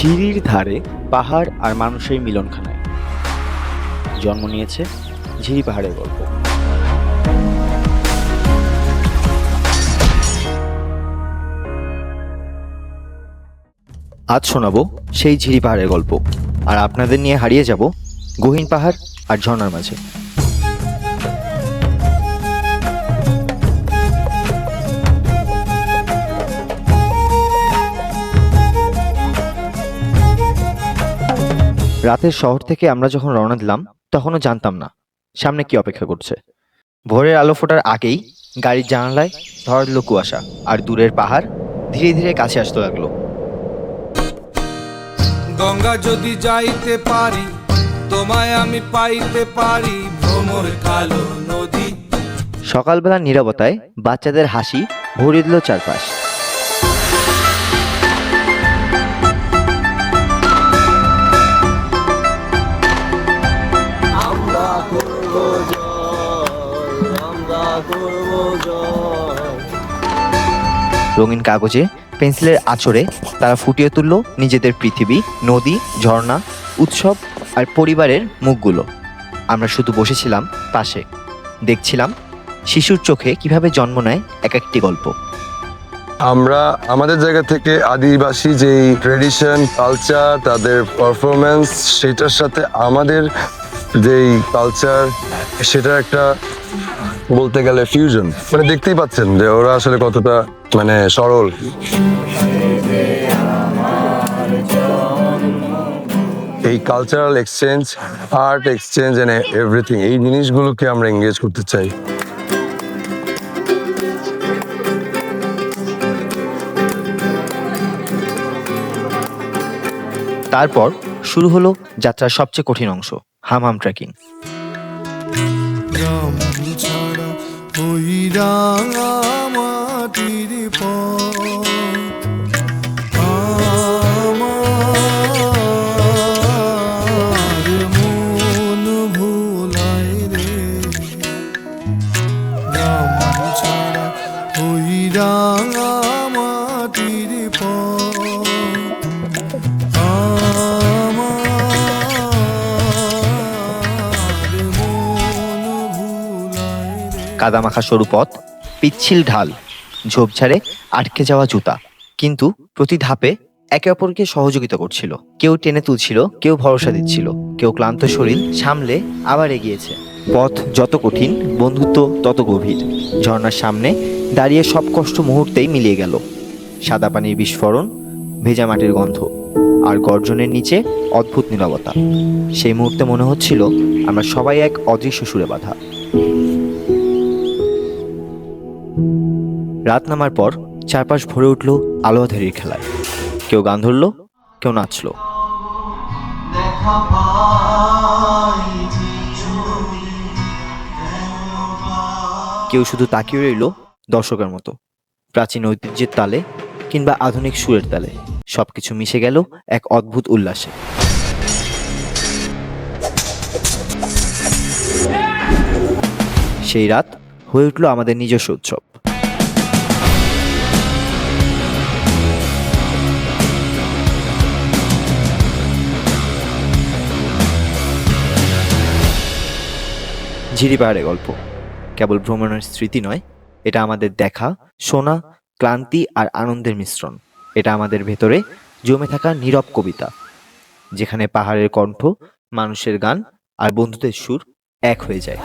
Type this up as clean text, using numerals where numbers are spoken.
ঝিরির ধারে পাহাড় আর মানুষের মিলনখানায় জন্ম নিয়েছে ঝিরি পাহাড়ের গল্প। আজ শোনাবো সেই ঝিরি পাহাড়ের গল্প, আর আপনাদের নিয়ে হারিয়ে যাব গহীন পাহাড় আর ঝর্ণার মাঝে। রাতের শহর থেকে আমরা যখন রওনা দিলাম তখনও জানতাম না সামনে কি অপেক্ষা করছে। ভোরের আলো ফোটার আগেই গাড়ির জানালায় ধরা দিল কুয়াশা, আর দূরের পাহাড় ধীরে ধীরে কাছে আসতে লাগলো। গঙ্গা যদি যাইতে পারি, তোমায় আমি পাইতে পারি, ভ্রমর কালো নদী। সকালবেলার নীরবতায় বাচ্চাদের হাসি ভরিয়ে দিল চারপাশ। রঙিন কাগজে পেন্সিলের আঁচড়ে তারা ফুটিয়ে তুলল নিজেদের পৃথিবী, নদী, ঝর্ণা, উৎসব আর পরিবারের মুখগুলো। আমরা শুধু বসেছিলাম পাশে, দেখছিলাম শিশুর চোখে কিভাবে জন্ম নেয় এক একটি গল্প। আমরা আমাদের জায়গা থেকে আদিবাসী যেই ট্রেডিশন, কালচার, তাদের পারফরমেন্স, সেটার সাথে আমাদের যেই কালচার, সেটার একটা বলতে গেলে ফিউশন। মানে দেখতেই পাচ্ছেন যে ওরা আসলে কতটা সরল। এই cultural exchange, art exchange and everything, এই জিনিসগুলোকে আমরা এঙ্গেজ করতে চাই। তারপর শুরু হলো যাত্রার সবচেয়ে কঠিন অংশ, হামহাম ট্রেকিং। কাদামাখা সরু পথ, পিচ্ছিল ঢাল, ঝোপঝাড়ে আটকে যাওয়া জুতা, কিন্তু প্রতি ধাপে একে অপরকে সহযোগিতা করছিল। কেউ টেনে তুলছিল, কেউ ভরসা দিচ্ছিল, কেউ ক্লান্ত শরীর সামলে আবার এগিয়েছে। পথ যত কঠিন, বন্ধুত্ব তত গভীর। ঝর্ণার সামনে দাঁড়িয়ে সব কষ্ট মুহূর্তেই মিলিয়ে গেল। সাদা পানির বিস্ফোরণ, ভেজা মাটির গন্ধ, আর গর্জনের নিচে অদ্ভুত নীরবতা। সেই মুহূর্তে মনে হচ্ছিল আমরা সবাই এক অদৃশ্য সুরে বাঁধা। রাত নামার পর চারপাশ ভরে উঠল আলোয়াধারির খেলায়। কেউ গান ধরল, কেউ নাচল, কেউ শুধু তাকিয়ে রইল দর্শকের মতো। প্রাচীন ঐতিহ্যের তালে কিংবা আধুনিক সুরের তালে সবকিছু মিশে গেল এক অদ্ভুত উল্লাসে। সেই রাত হয়ে উঠল আমাদের নিজস্ব উৎসব। ঝিরি পাহাড়ের গল্প কেবল ভ্রমণের স্মৃতি নয়, এটা আমাদের দেখা, শোনা, ক্লান্তি আর আনন্দের মিশ্রণ। এটা আমাদের ভেতরে জমে থাকা নীরব কবিতা, যেখানে পাহাড়ের কণ্ঠ, মানুষের গান আর বন্ধুদের সুর এক হয়ে যায়।